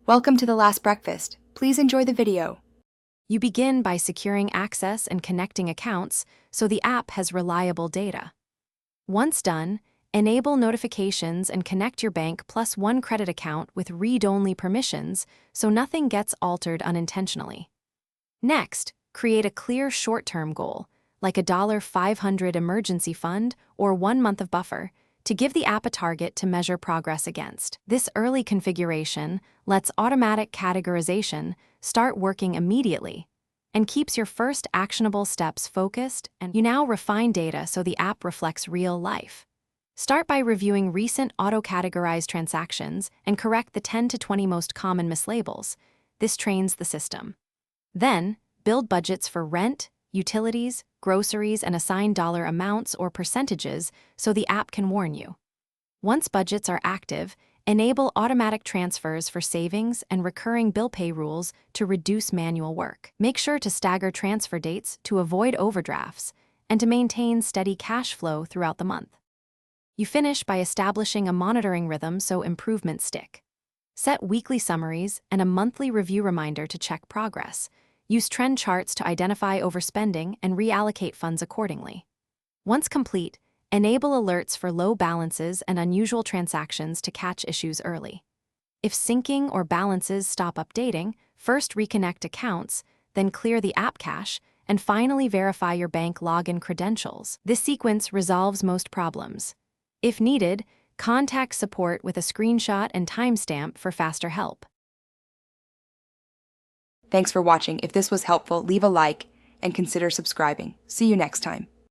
Welcome to The Last Breakfast. Please enjoy the video. You begin by securing access and connecting accounts so the app has reliable data. Once done, enable notifications and connect your bank plus one credit account with read-only permissions so nothing gets altered unintentionally. Next, create a clear short-term goal, like a $500 emergency fund or 1 month of buffer, to give the app a target to measure progress against. This early configuration lets automatic categorization start working immediately and keeps your first actionable steps focused, and you now refine data so the app reflects real life. Start by reviewing recent auto-categorized transactions and correct the 10 to 20 most common mislabels. This trains the system. Then, build budgets for rent, utilities, groceries, and assign dollar amounts or percentages so the app can warn you. Once budgets are active, enable automatic transfers for savings and recurring bill pay rules to reduce manual work. Make sure to stagger transfer dates to avoid overdrafts and to maintain steady cash flow throughout the month. You finish by establishing a monitoring rhythm so improvements stick. Set weekly summaries and a monthly review reminder to check progress. Use trend charts to identify overspending and reallocate funds accordingly. Once complete, enable alerts for low balances and unusual transactions to catch issues early. If syncing or balances stop updating, first reconnect accounts, then clear the app cache, and finally verify your bank login credentials. This sequence resolves most problems. If needed, contact support with a screenshot and timestamp for faster help. Thanks for watching. If this was helpful, leave a like and consider subscribing. See you next time.